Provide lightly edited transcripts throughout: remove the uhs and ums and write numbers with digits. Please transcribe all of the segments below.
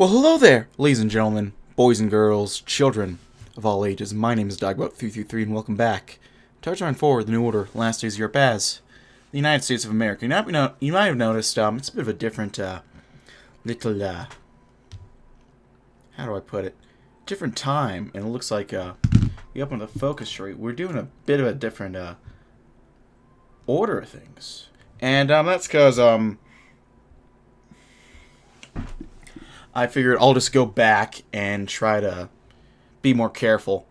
Well, hello there, ladies and gentlemen, boys and girls, children of all ages. My name is DB333, and welcome back to Touchline Forward, the New Order, Last Days of Europe as the United States of America. You might have noticed it's a bit of a different, little, how do I put it? Different time, and it looks like, we opened the focus tree. We're doing a bit of a different, order of things. And, that's because, I figured I'll just go back and try to be more careful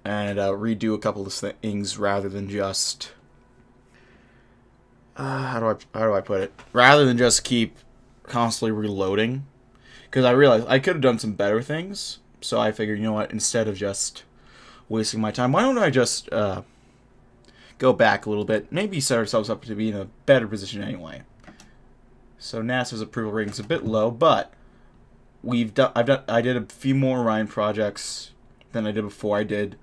and redo a couple of things rather than just how do I put it? Rather than just keep constantly reloading, because I realized I could have done some better things. So I figured, you know what? Instead of just wasting my time, why don't I just go back a little bit? Maybe set ourselves up to be in a better position anyway. So NASA's approval rating's a bit low, but I did a few more Orion projects than I did before. I did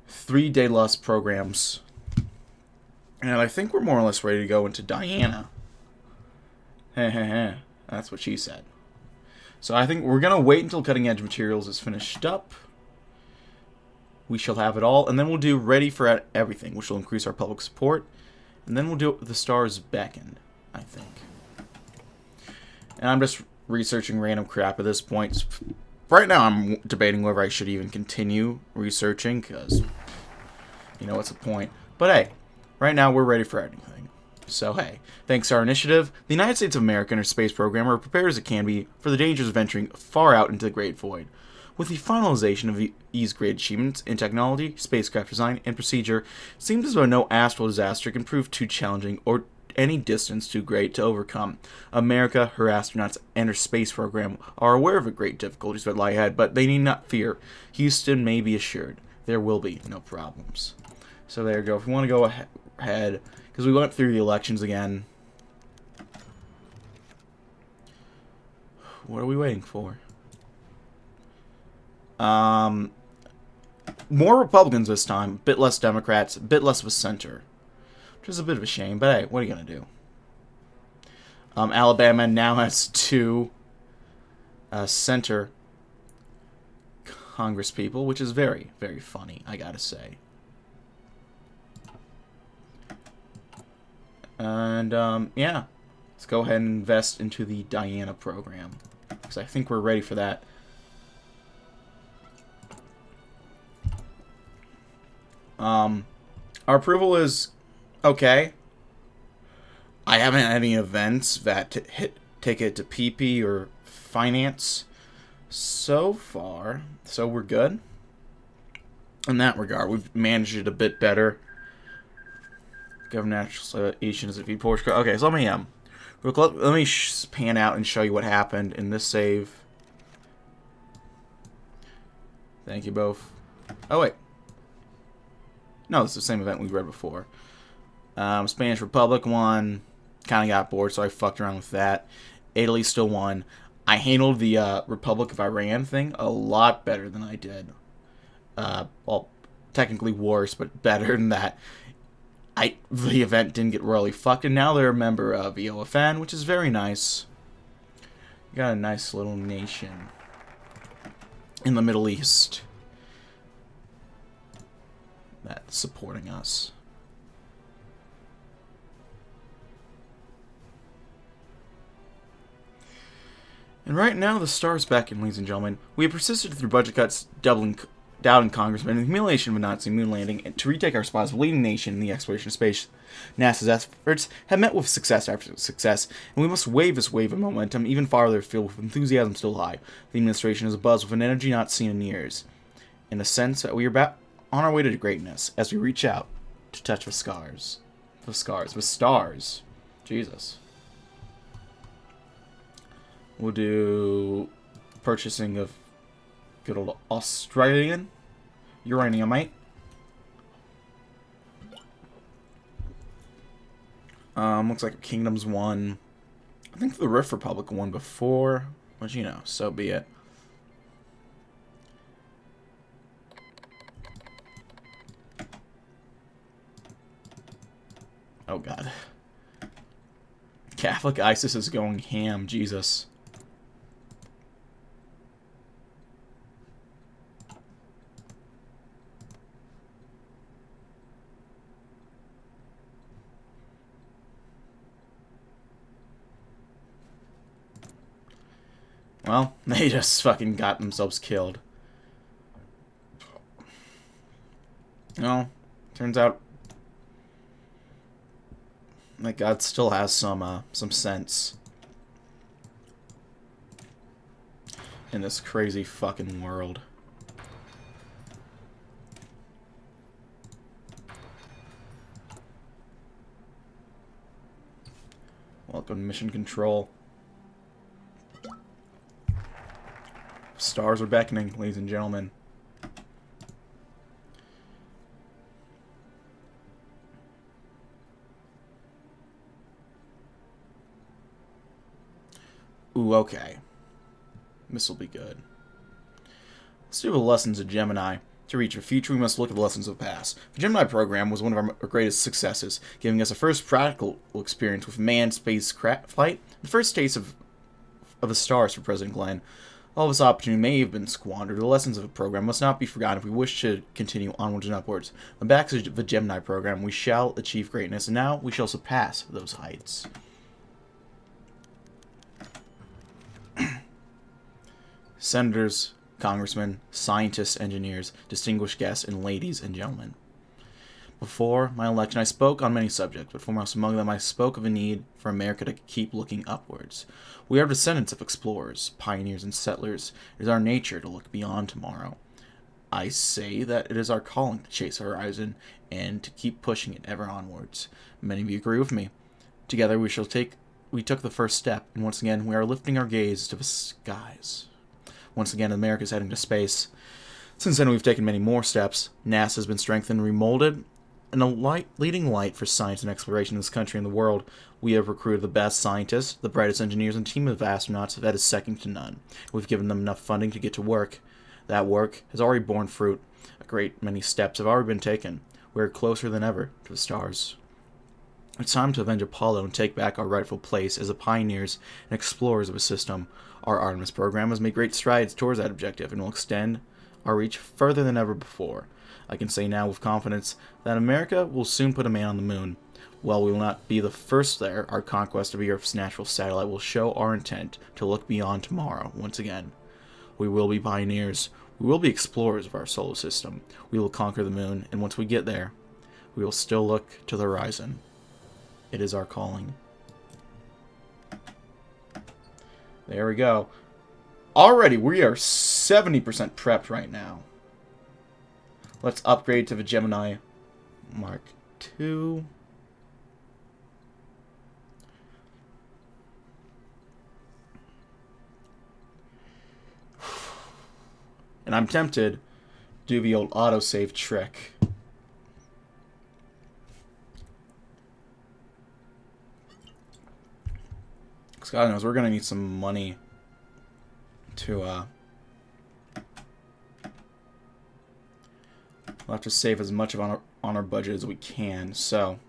3 Daedalus programs, and I think we're more or less ready to go into Diana. That's what she said. So I think we're gonna wait until cutting edge materials is finished up. We shall have it all, and then we'll do ready for everything, which will increase our public support, and then we'll do the stars beckon, I think. And I'm just researching random crap at this point. Right now I'm debating whether I should even continue researching, because, you know, what's the point? But hey, right now we're ready for anything. So hey, thanks to our initiative, the United States of America and our space program are prepared as it can be for the dangers of venturing far out into the great void. With the finalization of these great achievements in technology, spacecraft design, and procedure, it seems as though no astral disaster can prove too challenging or any distance too great to overcome. America, her astronauts, and her space program are aware of the great difficulties that lie ahead, but they need not fear. Houston may be assured there will be no problems. So there you go. If we want to go ahead, because we went through the elections again. What are we waiting for? More Republicans this time, a bit less Democrats, a bit less of a center. Which is a bit of a shame, but hey, what are you going to do? Alabama now has 2 center Congress people, which is very, very funny, I gotta say. And, yeah. Let's go ahead and invest into the Diana program, because I think we're ready for that. Our approval is okay. I haven't had any events that take it to PP or finance so far, so we're good in that regard. We've managed it a bit better. Government nationalization is a feed Portugal. Okay, so let me pan out and show you what happened in this save. Thank you both. Oh wait, no, it's the same event we read before. Spanish Republic won. Kind of got bored, so I fucked around with that. Italy still won. I handled the Republic of Iran thing a lot better than I did. Well, technically worse, but better than that. The event didn't get royally fucked, and now they're a member of the OFN, which is very nice. You got a nice little nation in the Middle East that's supporting us. And right now, the stars beckon, ladies and gentlemen. We have persisted through budget cuts, doubting congressmen, and the humiliation of a Nazi moon landing, and to retake our spot as a leading nation in the exploration of space. NASA's efforts have met with success after success, and we must wave this wave of momentum even farther afield with enthusiasm still high. The administration is abuzz with an energy not seen in years, in the sense that we are on our way to greatness as we reach out to touch the stars. Jesus. We'll do purchasing of good old Australian uraniumite. Looks like Kingdoms won. I think the Rift Republic won before, but you know, so be it. Oh god. Catholic ISIS is going ham, Jesus. Well, they just fucking got themselves killed. Well, turns out that God still has some sense in this crazy fucking world. Welcome to Mission Control. Stars are beckoning, ladies and gentlemen. Ooh, okay. This'll be good. Let's do the lessons of Gemini. To reach the future, we must look at the lessons of the past. The Gemini program was one of our greatest successes, giving us a first practical experience with manned space flight, the first taste of the stars for President Glenn. All this opportunity may have been squandered. The lessons of the program must not be forgotten if we wish to continue onwards and upwards. But back to the Gemini program, we shall achieve greatness, and now we shall surpass those heights. Senators, congressmen, scientists, engineers, distinguished guests, and ladies and gentlemen. Before my election, I spoke on many subjects, but foremost among them I spoke of a need for America to keep looking upwards. We are descendants of explorers, pioneers, and settlers. It is our nature to look beyond tomorrow. I say that it is our calling to chase the horizon and to keep pushing it ever onwards. Many of you agree with me. Together we took the first step, and once again we are lifting our gaze to the skies. Once again, America is heading to space. Since then, we've taken many more steps. NASA has been strengthened and remolded, and a leading light for science and exploration in this country and the world. We have recruited the best scientists, the brightest engineers, and a team of astronauts that is second to none. We've given them enough funding to get to work. That work has already borne fruit. A great many steps have already been taken. We're closer than ever to the stars. It's time to avenge Apollo and take back our rightful place as the pioneers and explorers of a system. Our Artemis program has made great strides towards that objective and will extend our reach further than ever before. I can say now with confidence that America will soon put a man on the moon. While we will not be the first there, our conquest of Earth's natural satellite will show our intent to look beyond tomorrow once again. We will be pioneers. We will be explorers of our solar system. We will conquer the moon, and once we get there, we will still look to the horizon. It is our calling. There we go. Already, we are 70% prepped right now. Let's upgrade to the Gemini Mark II. And I'm tempted to do the old autosave trick. Because God knows we're going to need some money to, we'll have to save as much on our budget as we can, so.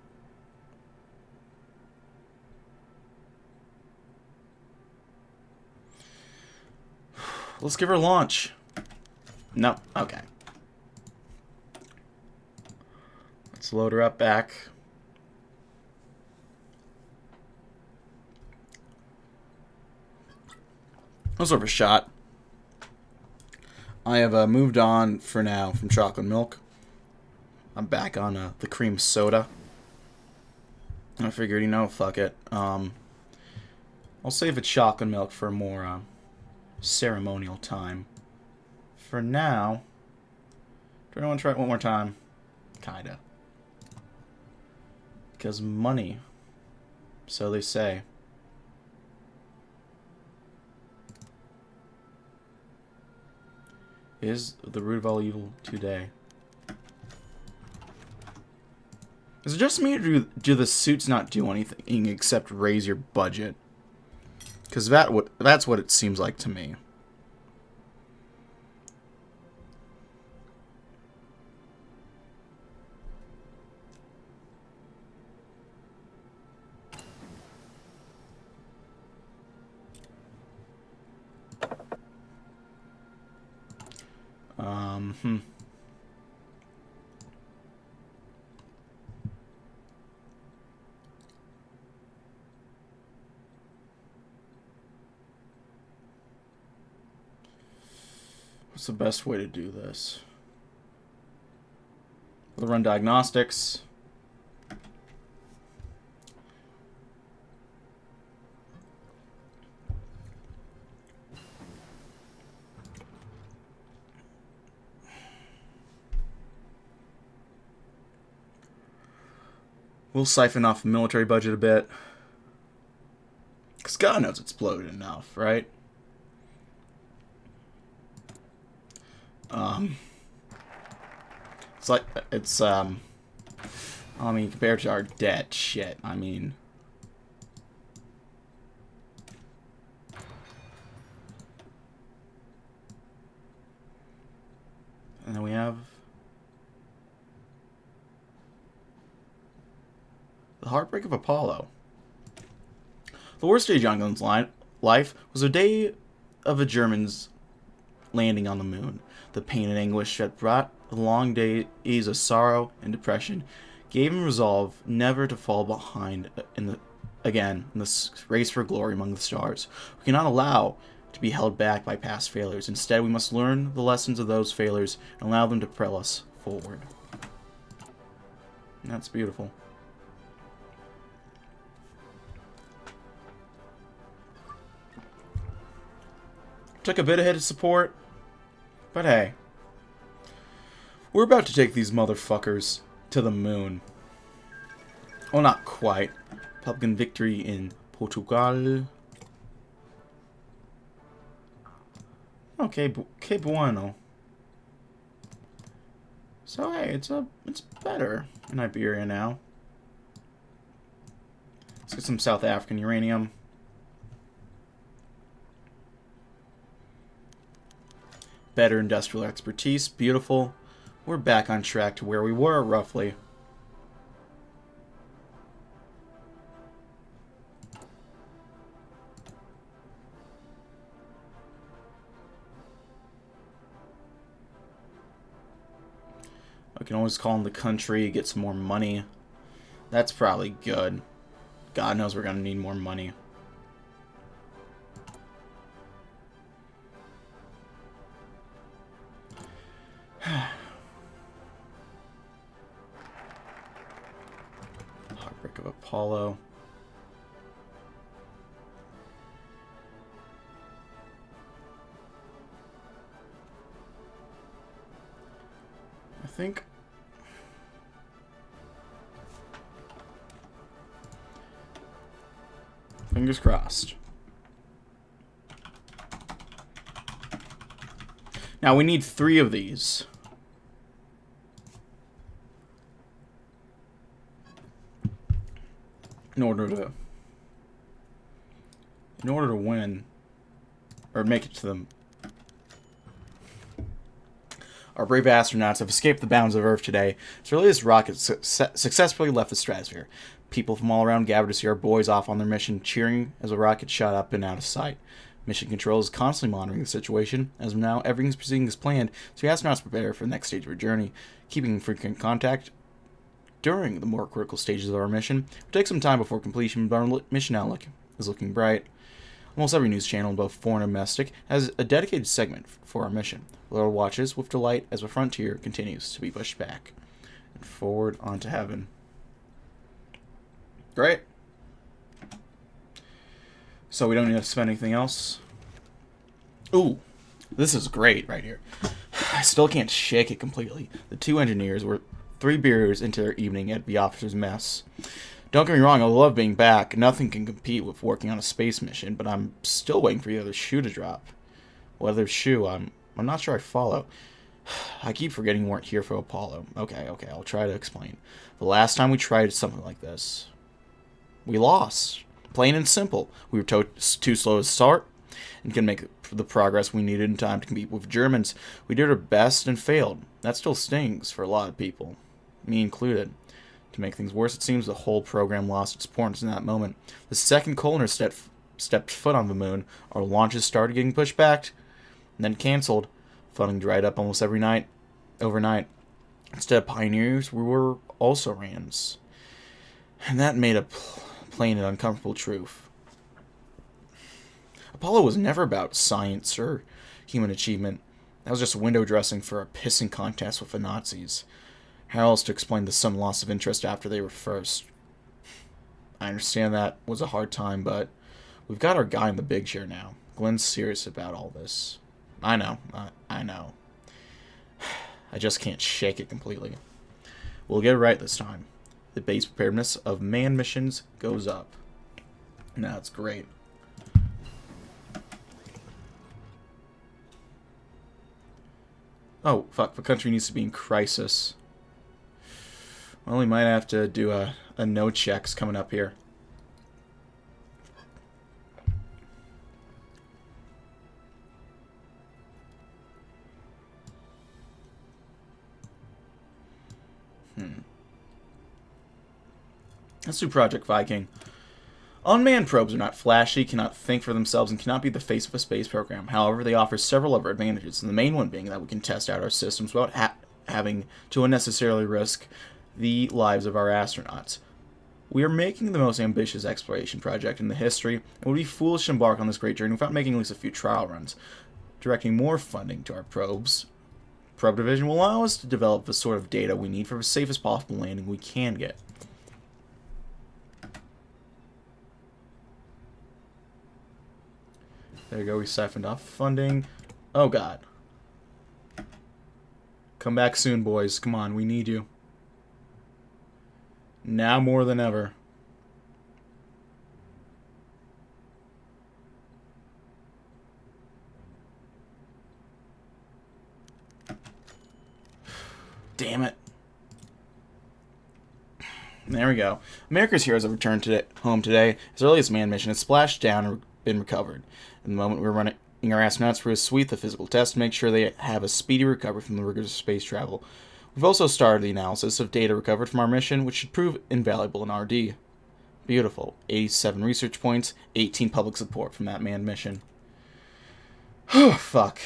Let's give her a launch. No, okay. Let's load her up back. Let's over a shot. I have moved on for now from chocolate milk. I'm back on the cream soda. I figured, fuck it. I'll save the chocolate milk for a more ceremonial time. For now, do I want to try it one more time? Kinda. Because money, so they say. Is the root of all evil today. Is it just me, or do the suits not do anything except raise your budget? Because that's what it seems like to me. What's the best way to do this? We'll run diagnostics. We'll siphon off the military budget a bit. Because God knows it's bloated enough, right? It's like, it's, I mean, compared to our debt, shit, I mean. And then we have the heartbreak of Apollo. The worst day of John Glenn's life was the day of the Germans landing on the moon. The pain and anguish that brought the long days of sorrow and depression gave him resolve never to fall behind again in this race for glory among the stars. We cannot allow to be held back by past failures. Instead, we must learn the lessons of those failures and allow them to propel us forward. And that's beautiful. Took a bit of hit of support, but hey. We're about to take these motherfuckers to the moon. Well, not quite. Republican victory in Portugal. Okay, que bueno. So hey, it's better in Iberia now. Let's get some South African uranium. Better industrial expertise, beautiful. We're back on track to where we were, roughly. I can always call in the country, get some more money. That's probably good. God knows we're gonna need more money. Heartbreak of Apollo. I think fingers crossed. Now we need 3 of these. In order to win or make it to them. Our brave astronauts have escaped the bounds of Earth today. Its earliest rocket successfully left the stratosphere. People from all around gathered to see our boys off on their mission, cheering as the rocket shot up and out of sight. Mission Control is constantly monitoring the situation. As of now, everything's proceeding as planned, so the astronauts prepare for the next stage of our journey, keeping in frequent contact during the more critical stages of our mission. It will take some time before completion, but our mission outlook is looking bright. Almost every news channel, both foreign and domestic, has a dedicated segment for our mission. The world watches with delight as the frontier continues to be pushed back and forward onto heaven. Great. So we don't need to spend anything else. Ooh, this is great right here. I still can't shake it completely. The 2 engineers were 3 beers into their evening at the officers' mess. Don't get me wrong, I love being back. Nothing can compete with working on a space mission, but I'm still waiting for the other shoe to drop. What other shoe? I'm not sure I follow. I keep forgetting you weren't here for Apollo. Okay, I'll try to explain. The last time we tried something like this, we lost. Plain and simple. We were too slow to start and couldn't make the progress we needed in time to compete with Germans. We did our best and failed. That still stings for a lot of people, me included. To make things worse, it seems the whole program lost its importance in that moment. The second Kolner stepped foot on the moon, our launches started getting pushed back, and then canceled. Funding dried up almost overnight. Instead of pioneers, we were also rans. And that made a plain and uncomfortable truth. Apollo was never about science or human achievement. That was just window dressing for a pissing contest with the Nazis. How else to explain the sudden loss of interest after they were first? I understand that was a hard time, but we've got our guy in the big chair now. Glenn's serious about all this. I know. I know. I just can't shake it completely. We'll get it right this time. The base preparedness of manned missions goes up. Now it's great. Oh, fuck. The country needs to be in crisis. Well, we might have to do a no checks coming up here. Let's do Project Viking. Unmanned probes are not flashy, cannot think for themselves, and cannot be the face of a space program. However, they offer several other advantages, and the main one being that we can test out our systems without having to unnecessarily risk the lives of our astronauts. We are making the most ambitious exploration project in the history, and would be foolish to embark on this great journey without making at least a few trial runs. Directing more funding to our probes. Probe Division will allow us to develop the sort of data we need for the safest possible landing we can get. There you go, we siphoned off funding. Oh god. Come back soon, boys. Come on, we need you. Now more than ever. Damn it. There we go. America's heroes have returned home today. As early as manned mission has splashed down and been recovered. In the moment we're running our astronauts through a suite of physical tests to make sure they have a speedy recovery from the rigors of space travel. We've also started the analysis of data recovered from our mission, which should prove invaluable in RD. Beautiful. 87 research points, 18 public support from that manned mission. Oh, fuck.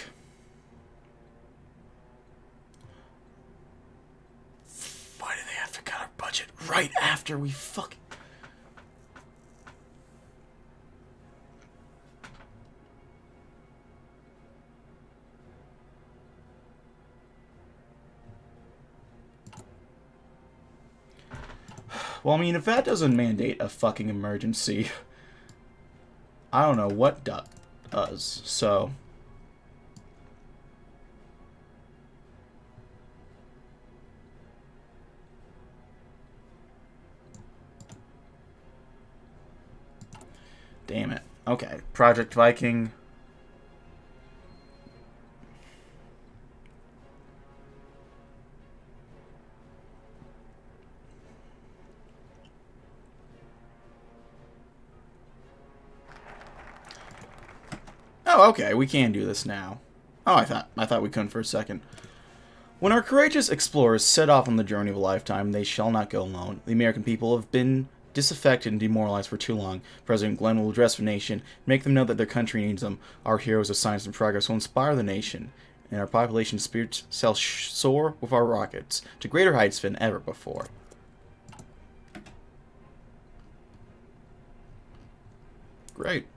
Why do they have to cut our budget right after we fucking... Well, I mean, if that doesn't mandate a fucking emergency, I don't know what does, so... Damn it. Okay, Project Viking... Oh, okay, we can do this now. Oh, I thought we couldn't for a second. When our courageous explorers set off on the journey of a lifetime, they shall not go alone. The American people have been disaffected and demoralized for too long. President Glenn will address the nation, make them know that their country needs them. Our heroes of science and progress will inspire the nation, and our population spirits shall soar with our rockets to greater heights than ever before. Great.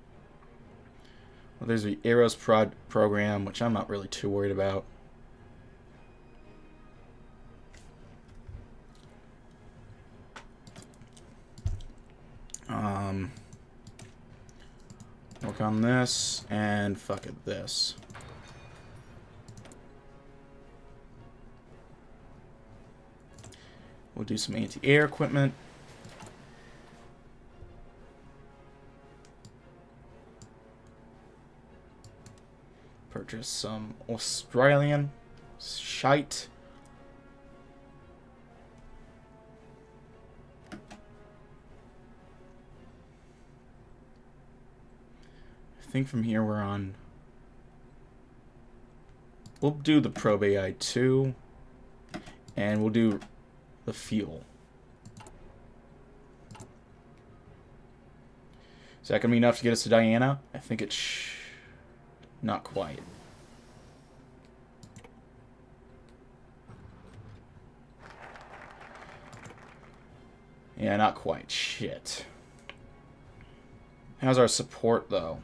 Well, there's the Arrows program, which I'm not really too worried about. Work on this, and fuck it, this. We'll do some anti-air equipment. Purchase some Australian shite. I think from here we're on... We'll do the Probe AI 2. And we'll do the fuel. Is that going to be enough to get us to Diana? I think it's... Not quite. Yeah, not quite. Shit. How's our support, though?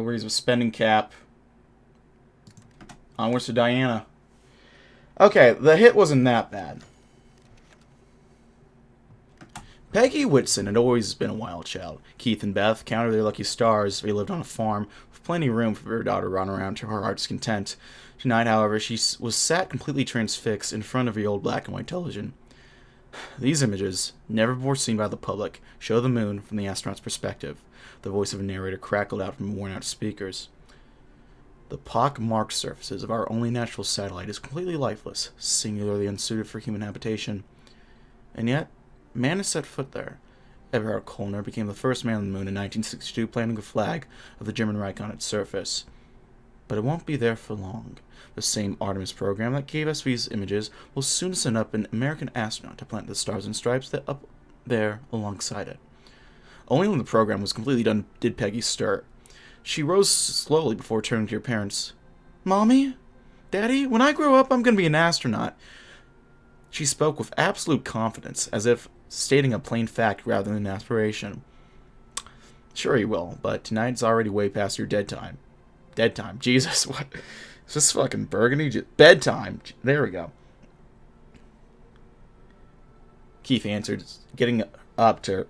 Raise with spending cap. Onwards to Diana. Okay, the hit wasn't that bad. Peggy Whitson had always been a wild child. Keith and Beth counted their lucky stars. They lived on a farm with plenty of room for their daughter to run around to her heart's content. Tonight, however, she was sat completely transfixed in front of the old black and white television. These images, never before seen by the public, show the moon from the astronaut's perspective. The voice of a narrator crackled out from worn-out speakers. The pock-marked surfaces of our only natural satellite is completely lifeless, singularly unsuited for human habitation. And yet, man has set foot there. Eberhard Kollner became the first man on the moon in 1962, planting a flag of the German Reich on its surface. But it won't be there for long. The same Artemis program that gave us these images will soon send up an American astronaut to plant the stars and stripes that up there alongside it. Only when the program was completely done did Peggy stir. She rose slowly before turning to her parents. "Mommy? Daddy? When I grow up, I'm going to be an astronaut." She spoke with absolute confidence, as if stating a plain fact rather than an aspiration. "Sure you will, but tonight's already way past your dead time." Dead time? Jesus, what? Is this fucking Burgundy? Bedtime. There we go. Keith answered, getting up to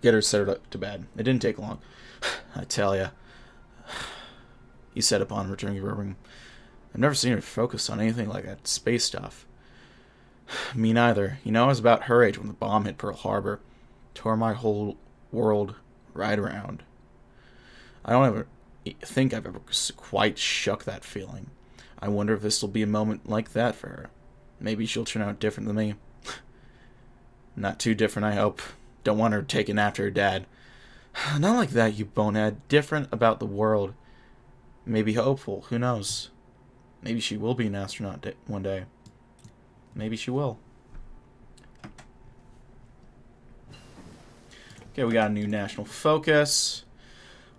get her set up to bed. It didn't take long. "I tell ya," he said upon returning to her room. "I've never seen her focus on anything like that space stuff." "Me neither. You know, I was about her age when the bomb hit Pearl Harbor. Tore my whole world right around. I don't ever think I've ever quite shook that feeling. I wonder if this will be a moment like that for her. Maybe she'll turn out different than me. Not too different, I hope. Don't want her taken after her dad. Not like that, you bonehead. Different about the world. Maybe hopeful. Who knows? Maybe she will be an astronaut one day. Maybe she will." Okay, we got a new national focus.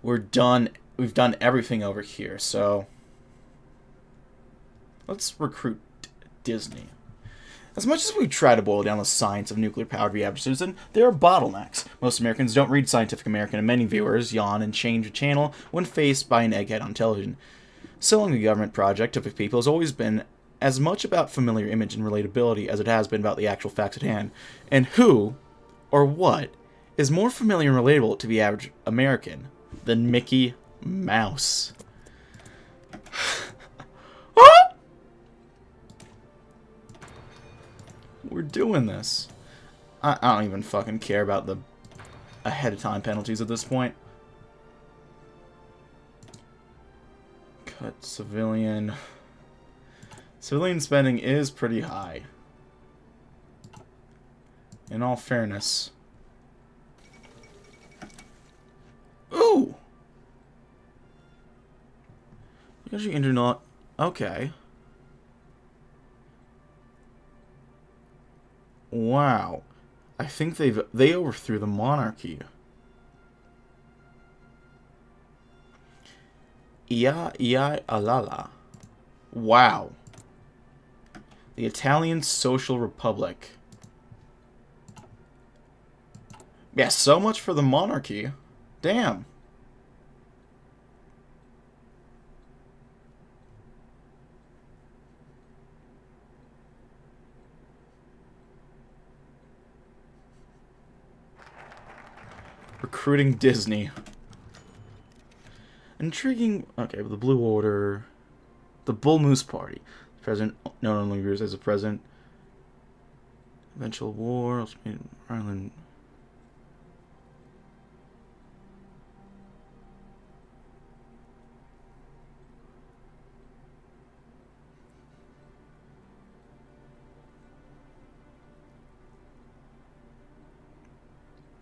We're done. We've done everything over here, so let's recruit Disney. As much as we try to boil down the science of nuclear-powered reactors, and there are bottlenecks. Most Americans don't read Scientific American, and many viewers yawn and change the channel when faced by an egghead on television. Selling the government project to the people has always been as much about familiar image and relatability as it has been about the actual facts at hand. And who, or what, is more familiar and relatable to the average American than Mickey Mouse? We're doing this. I don't even fucking care about the ahead of time penalties at this point. Cut civilian. Civilian spending is pretty high. In all fairness. Ooh! Because you internet. Okay. Wow. I think they overthrew the monarchy. Alala. Wow. The Italian Social Republic. Yeah, so much for the monarchy. Damn. Recruiting Disney. Intriguing. Okay, the Blue Order. The Bull Moose Party. The president no longer years as a president. Eventual war. Ireland.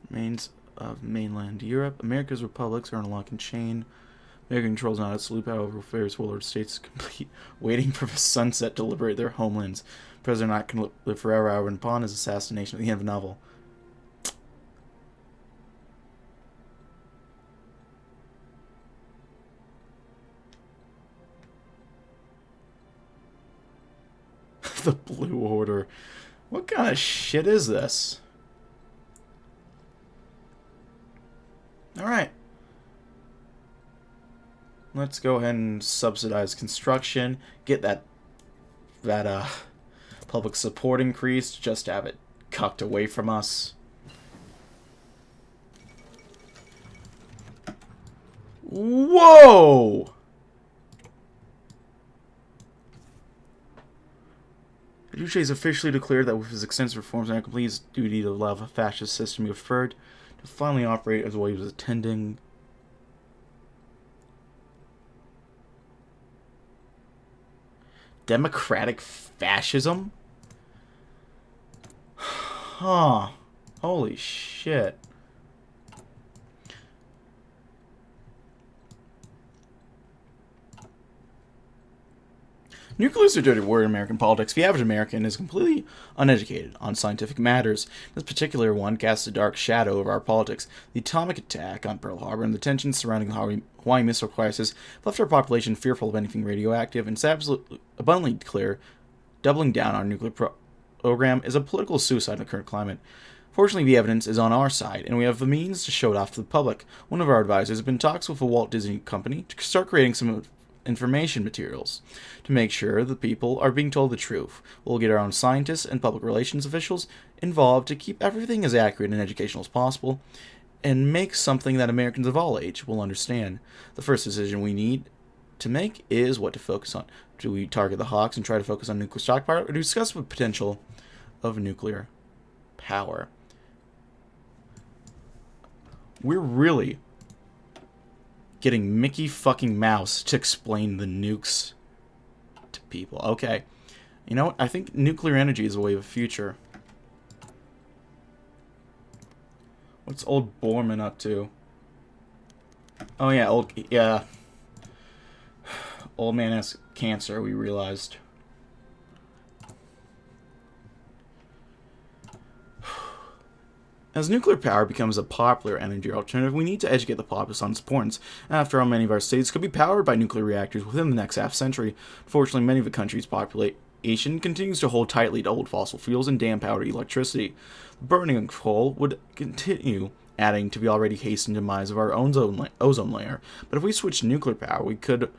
Remains of mainland Europe. America's republics are on a lock and chain. America controls not its loop, however, various warlord states complete waiting for the sunset to liberate their homelands. President not can live forever, however, and upon his assassination at the end of the novel. The Blue Order. What kind of shit is this? Alright. Let's go ahead and subsidize construction. Get that public support increased. Just to have it cucked away from us. Whoa! Duce has officially declared that with his extensive reforms and complete his duty to allow a fascist system he preferred to finally operate as what he was intending. Democratic fascism? Huh. Holy shit. Nuclear is a dirty word in American politics. The average American is completely uneducated on scientific matters. This particular one casts a dark shadow over our politics. The atomic attack on Pearl Harbor and the tensions surrounding the Hawaii missile crisis left our population fearful of anything radioactive, and it's absolutely abundantly clear doubling down on our nuclear program is a political suicide in the current climate. Fortunately, the evidence is on our side, and we have the means to show it off to the public. One of our advisors has been in talks with the Walt Disney Company to start creating some information materials to make sure the people are being told the truth. We'll get our own scientists and public relations officials involved to keep everything as accurate and educational as possible and make something that Americans of all age will understand. The first decision we need to make is what to focus on. Do we target the Hawks and try to focus on nuclear stockpile, or discuss the potential of nuclear power? We're really getting Mickey fucking Mouse to explain the nukes to people. Okay. You know what? I think nuclear energy is a way of the future. What's old Borman up to? Oh yeah, old man has cancer, we realized. As nuclear power becomes a popular energy alternative, we need to educate the populace on its importance. After all, many of our states could be powered by nuclear reactors within the next half-century. Unfortunately, many of the country's population continues to hold tightly to old fossil fuels and dam-powered electricity. The burning of coal would continue adding to the already hastened demise of our ozone layer. But if we switch to nuclear power, we could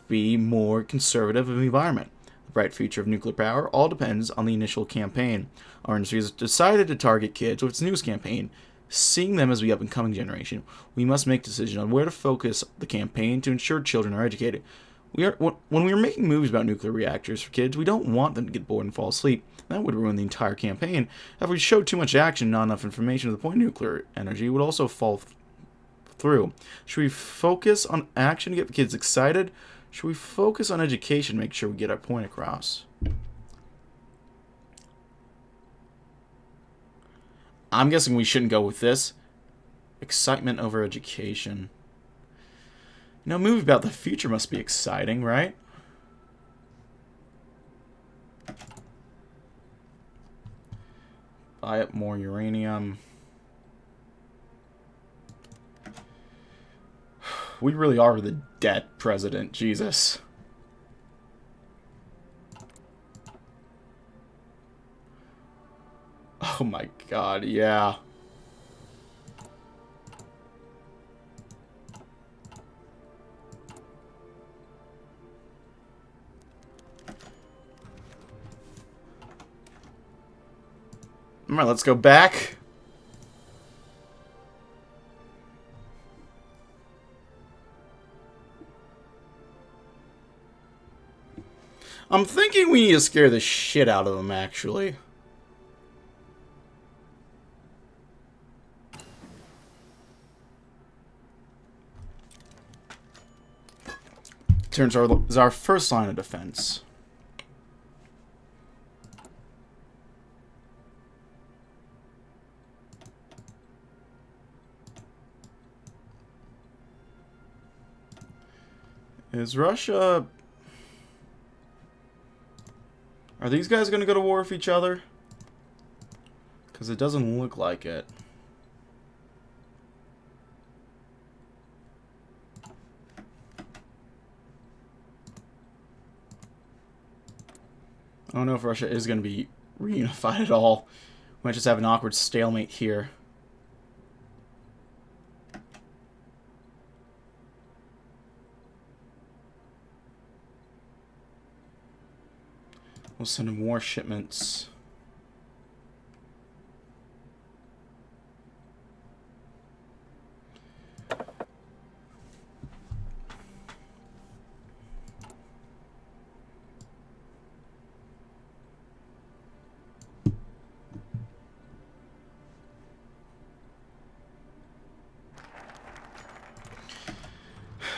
be more conservative of the environment. The bright future of nuclear power all depends on the initial campaign. Our industry has decided to target kids with its newest campaign. Seeing them as the up-and-coming generation, we must make decisions on where to focus the campaign to ensure children are educated. When we are making movies about nuclear reactors for kids, we don't want them to get bored and fall asleep. That would ruin the entire campaign. If we showed too much action and not enough information to the point, nuclear energy would also fall through. Should we focus on action to get the kids excited? Should we focus on education to make sure we get our point across? I'm guessing we shouldn't go with this. Excitement over education. You know, a movie about the future must be exciting, right? Buy up more uranium. We really are the debt president, Jesus. Oh my god, yeah. Alright, let's go back. I'm thinking we need to scare the shit out of them, actually. Turns out is our first line of defense. Is Russia... Are these guys going to go to war with each other? Because it doesn't look like it. I don't know if Russia is going to be reunified at all. We might just have an awkward stalemate here. We'll send him more shipments.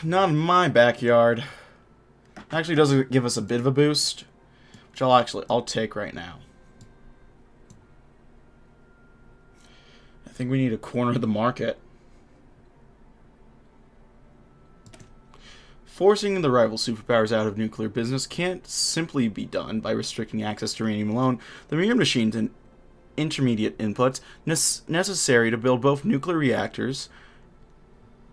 Not in my backyard. Actually does give us a bit of a boost, which I'll take right now. I think we need to corner the market. Forcing the rival superpowers out of nuclear business can't simply be done by restricting access to uranium alone. The mere machines and intermediate inputs necessary to build both nuclear reactors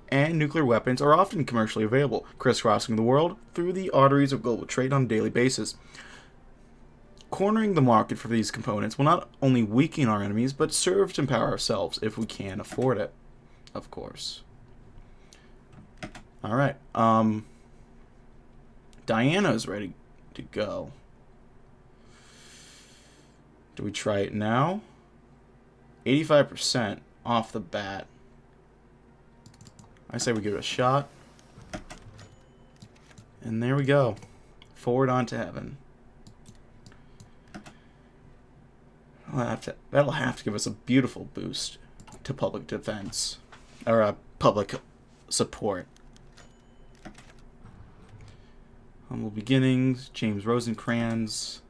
and nuclear weapons are often commercially available, crisscrossing the world through the arteries of global trade on a daily basis. Cornering the market for these components will not only weaken our enemies, but serve to empower ourselves if we can afford it, of course. Alright, Diana is ready to go. Do we try it now? 85% off the bat. I say we give it a shot. And there we go. Forward onto heaven. That'll have to give us a beautiful boost to public defense. Or public support. Humble Beginnings, James Rosencrans.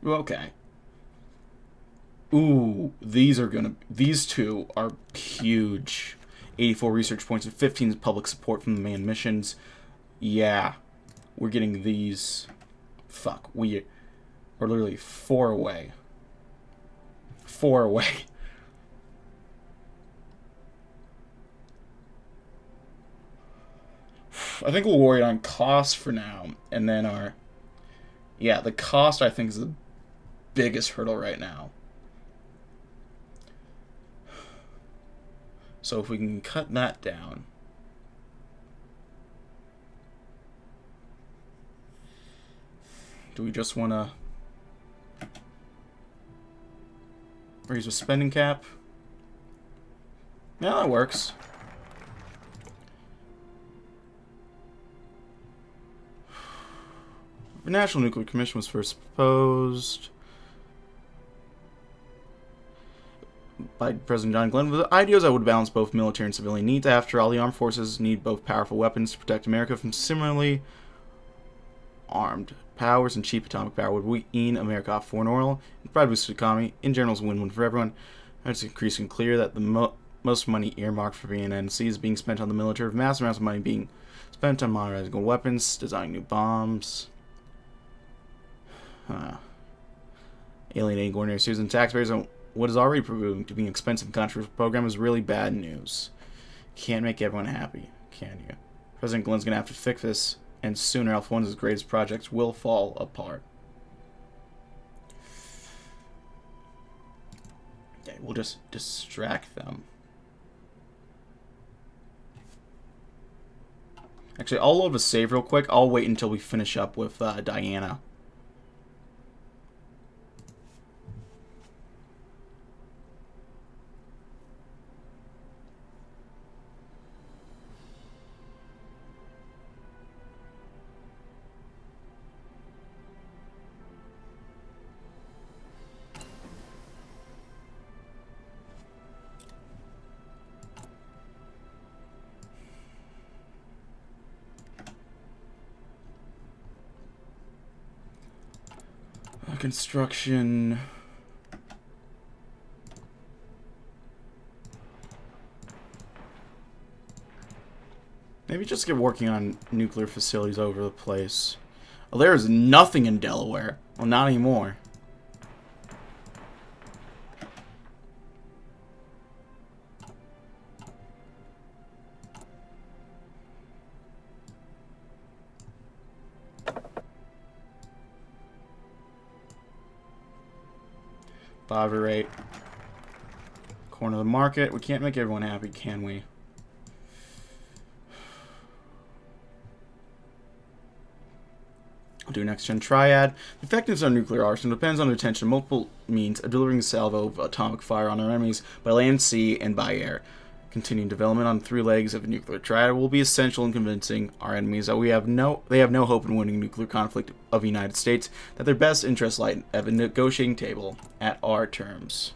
Okay. Ooh, these two are huge. 84 research points and 15 public support from the manned missions. Yeah. We're getting these. Fuck, we're literally 4 away. 4 away. I think we'll worry on cost for now. And then yeah, the cost I think is the biggest hurdle right now. So if we can cut that down. Do we just want to raise a spending cap? Yeah, that works. The National Nuclear Commission was first proposed by President John Glenn. The ideas that would balance both military and civilian needs. After all, the armed forces need both powerful weapons to protect America from similarly armed powers, and cheap atomic power would weaken America off foreign oil and provide boost to the economy. In general, it's a win-win for everyone. It's increasingly clear that the most money earmarked for BNNC is being spent on the military, with massive amounts of money being spent on modernizing weapons, designing new bombs, alienating ordinary citizens and taxpayers on what is already proving to be an expensive and controversial program is really bad news. Can't make everyone happy, can you? President Glenn's going to have to fix this, and sooner else one of his greatest projects will fall apart. Okay, we'll just distract them. Actually, I'll load a save real quick. I'll wait until we finish up with Diana. Construction. Maybe just get working on nuclear facilities over the place. Oh, there is nothing in Delaware. Well, not anymore. Poverty rate. corner the market. We can't make everyone happy, can we? I'll do next gen triad. The effectiveness of our nuclear arsenal depends on the attention of multiple means of delivering a salvo of atomic fire on our enemies by land, sea, and by air. Continuing development on 3 legs of a nuclear triad will be essential in convincing our enemies that they have no hope in winning nuclear conflict of the United States, that their best interests lie at the negotiating table at our terms.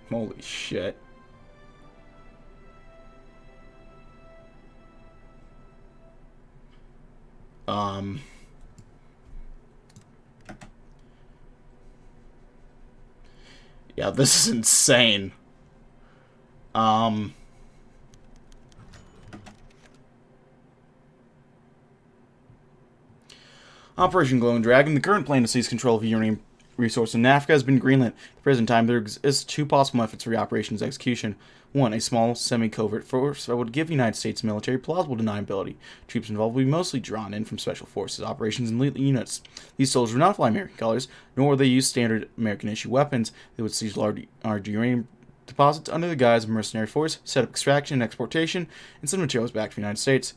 Holy shit. Yeah, this is insane. Operation Glowing Dragon. The current plan to seize control of uranium resource in Africa has been greenlit. At the present time, there exists 2 possible methods for the operation's execution. 1, a small, semi-covert force that would give the United States military plausible deniability. Troops involved will be mostly drawn in from special forces, operations, and elite units. These soldiers would not fly American colors, nor would they use standard American-issue weapons. They would seize large uranium deposits under the guise of mercenary force, set up extraction and exportation, and send materials back to the United States.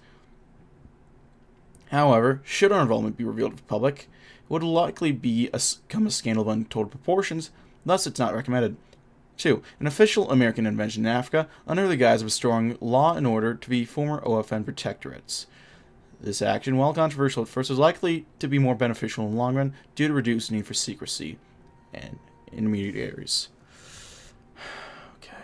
However, should our involvement be revealed to the public, it would likely become a scandal of untold proportions, thus it's not recommended. 2. An official American intervention in Africa under the guise of restoring law and order to the former OFN protectorates. This action, while controversial at first, is likely to be more beneficial in the long run due to reduced need for secrecy and intermediaries. Okay.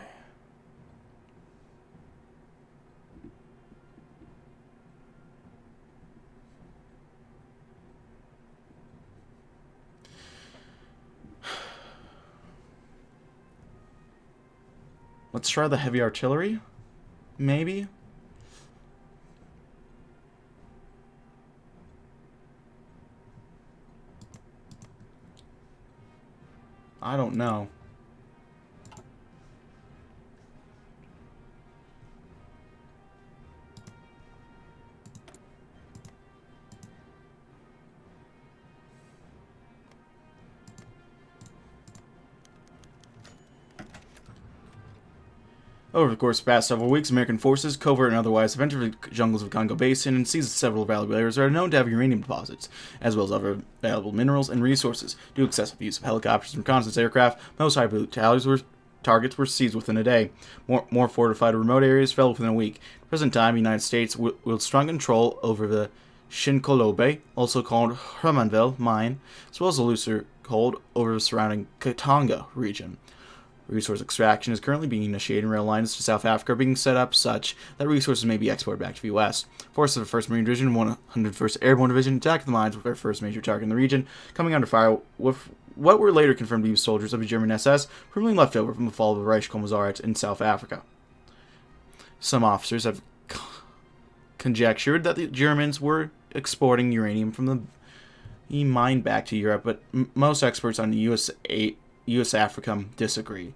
Let's try the heavy artillery. Maybe. I don't know. Over the course of the past several weeks, American forces, covert and otherwise, have entered the jungles of Congo Basin and seized several valuable areas that are known to have uranium deposits, as well as other valuable minerals and resources. Due to excessive use of helicopters and reconnaissance aircraft, most high-value targets were seized within a day. More fortified remote areas fell within a week. At the present time, the United States wields strong control over the Shinkolobe, also called Hermanville mine, as well as a looser hold over the surrounding Katanga region. Resource extraction is currently being initiated, and rail lines to South Africa are being set up such that resources may be exported back to the U.S. Forces of the 1st Marine Division and 101st Airborne Division attacked the mines with their first major target in the region, coming under fire with what were later confirmed to be soldiers of the German SS, primarily left over from the fall of the Reichskommissariat in South Africa. Some officers have conjectured that the Germans were exporting uranium from the mine back to Europe, but most experts on the U.S. Africa disagree.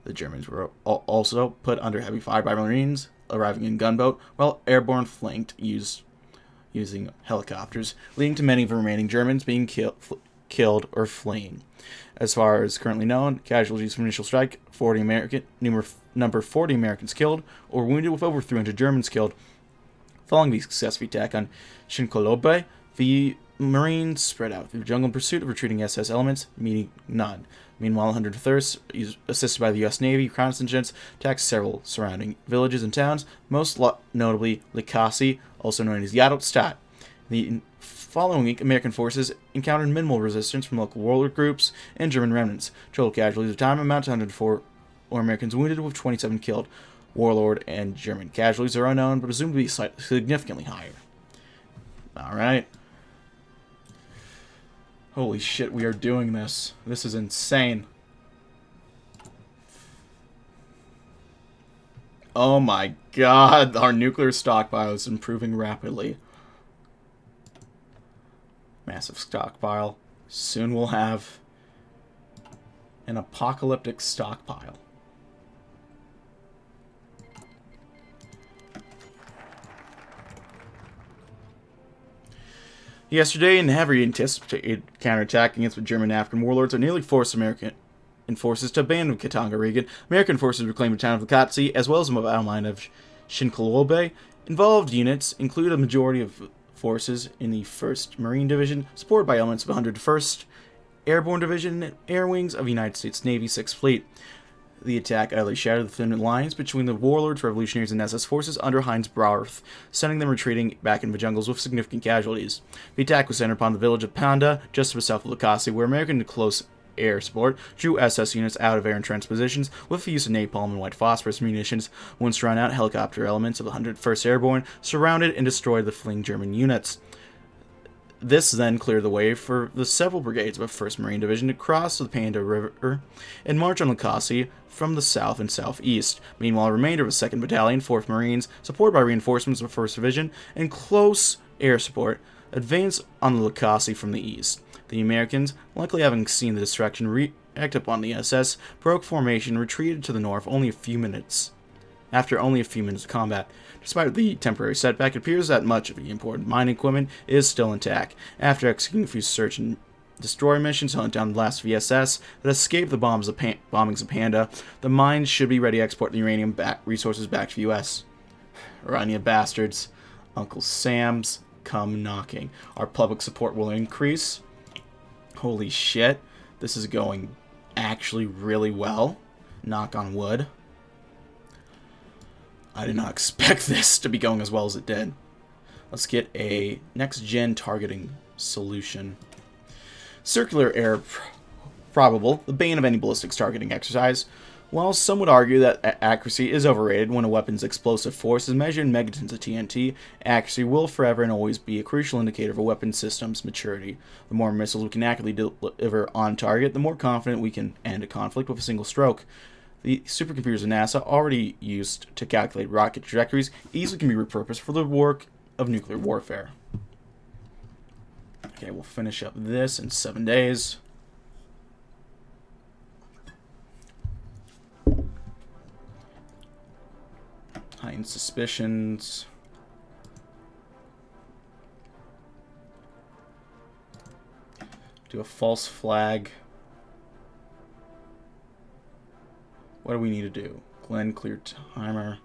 The Germans were also put under heavy fire by Marines arriving in gunboat, while airborne flanked using helicopters, leading to many of the remaining Germans being killed or fleeing. As far as currently known, casualties from initial strike: 40 Americans killed or wounded, with over 300 Germans killed. Following the successful attack on Shinkolobe, the Marines spread out through the jungle in pursuit of retreating SS elements, meeting none. Meanwhile, 103rd, assisted by the U.S. Navy, reconnaissance attacked several surrounding villages and towns, most notably Likasi, also known as Yadotstadt. The following week, American forces encountered minimal resistance from local warlord groups and German remnants. Total casualties of the time amount to 104 Americans wounded, with 27 killed. Warlord and German casualties are unknown, but presumed to be significantly higher. Alright. Holy shit, we are doing this. This is insane. Oh my god, our nuclear stockpile is improving rapidly. Massive stockpile. Soon we'll have an apocalyptic stockpile. Yesterday, in heavily anticipated counterattack against the German African warlords, nearly forced American forces to abandon Katanga region. American forces reclaimed the town of Likatsi, as well as the battle line of Shinkolobé. Involved units include a majority of forces in the 1st Marine Division, supported by elements of the 101st Airborne Division and Air Wings of the United States Navy 6th Fleet. The attack utterly shattered the thin lines between the warlords, revolutionaries, and SS forces under Heinz Brauerth, sending them retreating back into the jungles with significant casualties. The attack was centered upon the village of Panda, just to the south of Likasi, where American close air support drew SS units out of air entrenched positions with the use of napalm and white phosphorus munitions. Once run out, helicopter elements of the 101st Airborne surrounded and destroyed the fleeing German units. This then cleared the way for the several brigades of the 1st Marine Division to cross the Panda River and march on Likasi from the south and southeast. Meanwhile, the remainder of the 2nd Battalion, 4th Marines, supported by reinforcements of the 1st Division and close air support, advanced on the Likasi from the east. The Americans, likely having seen the distraction react upon the SS, broke formation and retreated to the north after only a few minutes of combat. Despite the temporary setback, it appears that much of the important mining equipment is still intact. After executing a few search and destroy missions to hunt down the last VSS that escaped the bombings of Panda, the mines should be ready to export the uranium resources back to the U.S. Irania bastards. Uncle Sam's come knocking. Our public support will increase. Holy shit. This is going actually really well. Knock on wood. I did not expect this to be going as well as it did. Let's get a next-gen targeting solution. Circular air probable, the bane of any ballistics targeting exercise. While some would argue that accuracy is overrated when a weapon's explosive force is measured in megatons of TNT, accuracy will forever and always be a crucial indicator of a weapon system's maturity. The more missiles we can accurately deliver on target, the more confident we can end a conflict with a single stroke. The supercomputers of NASA, already used to calculate rocket trajectories, easily can be repurposed for the work of nuclear warfare. Okay, we'll finish up this in 7 days. Heightened suspicions. Do a false flag. What do we need to do? Glenn, clear timer.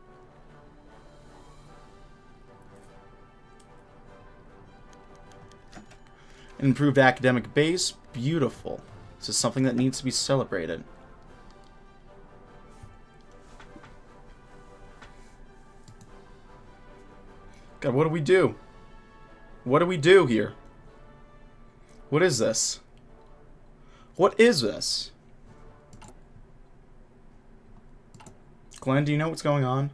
Improved academic base. Beautiful. This is something that needs to be celebrated. God, what do we do? What do we do here? What is this? What is this? Glenn, do you know what's going on?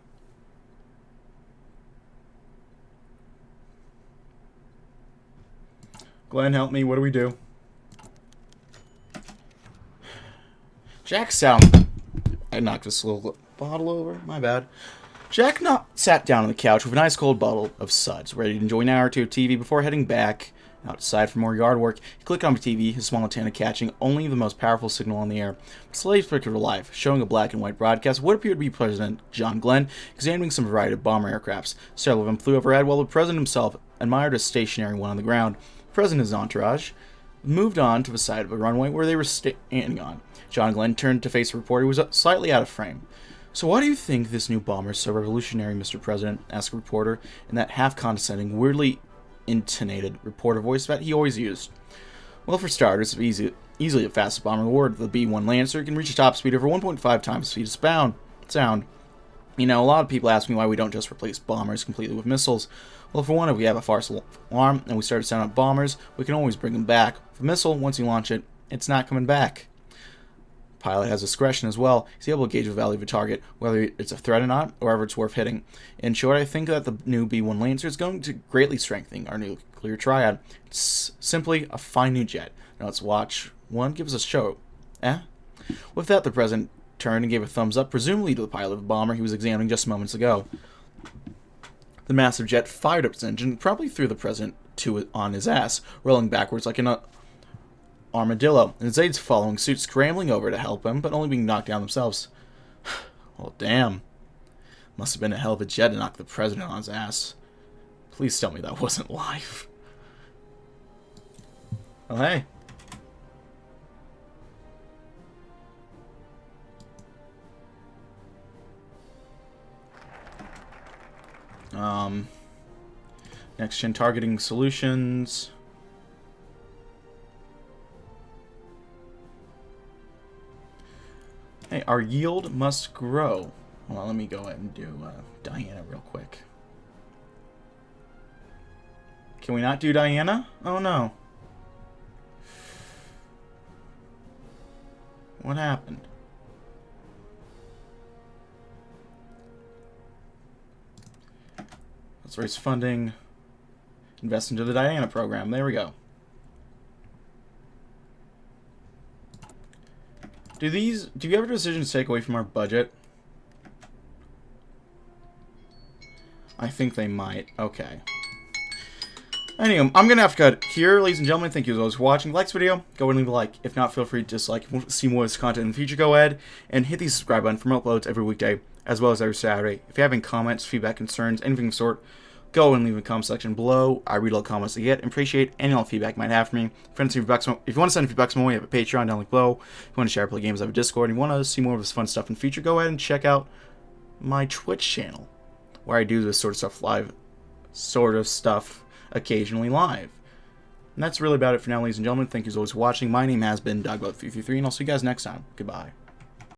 Glenn, help me. What do we do? Jack I knocked this little bottle over. My bad. Jack sat down on the couch with an ice cold bottle of suds, ready to enjoy an hour or two of TV before heading back outside for more yard work. He clicked on the TV, his small antenna catching only the most powerful signal on the air. The slave flickered to life, showing a black and white broadcast of what appeared to be President John Glenn examining some variety of bomber aircrafts. Several of them flew overhead while the president himself admired a stationary one on the ground. The president and his entourage moved on to the side of the runway where they were standing on. John Glenn turned to face the reporter, who was slightly out of frame. "So why do you think this new bomber is so revolutionary, Mr. President?" asked the reporter in that half-condescending, weirdly intonated reporter voice that he always used. "Well, for starters, it's easily the fastest bomber in the world. The B-1 Lancer can reach a top speed over 1.5 times the speed of sound. You know, a lot of people ask me why we don't just replace bombers completely with missiles. Well, for one, if we have a false alarm and we start to sound out bombers, we can always bring them back. With a missile, once you launch it, it's not coming back. Pilot has discretion as well. He's able to gauge the value of a target, whether it's a threat or not, or whether it's worth hitting. In short, I think that the new B-1 Lancer is going to greatly strengthen our nuclear triad. It's simply a fine new jet. Now let's watch one give us a show. Eh?" With that, the president turned and gave a thumbs up, presumably to the pilot of the bomber he was examining just moments ago. The massive jet fired up its engine, promptly threw the president on his ass, rolling backwards like an armadillo, and his aides following suit, scrambling over to help him, but only being knocked down themselves. Well, damn. Must have been a hell of a jet to knock the president on his ass. Please tell me that wasn't live. Well, hey. Next gen targeting solutions. Hey, our yield must grow. Well, let me go ahead and do Diana real quick. Can we not do Diana? Oh no. What happened? Let's raise funding. Invest into the Diana program. There we go. Do you have a decision to take away from our budget? I think they might. Okay. Anyway, I'm going to have to cut here, ladies and gentlemen. Thank you as always for watching. If you like this video, go ahead and leave a like. If not, feel free to dislike. If you want to see more of this content in the future, go ahead and hit the subscribe button for more uploads every weekday, as well as every Saturday. If you have any comments, feedback, concerns, anything of the sort, go ahead and leave a comment section below. I read all the comments I get and appreciate any all feedback you might have for me. If you want to send feedback my way, I have a Patreon down below. If you want to share play games, I have a Discord. If you want to see more of this fun stuff in the future, go ahead and check out my Twitch channel, where I do this sort of stuff occasionally live. And that's really about it for now, ladies and gentlemen. Thank you as always for watching. My name has been DB333, and I'll see you guys next time. Goodbye.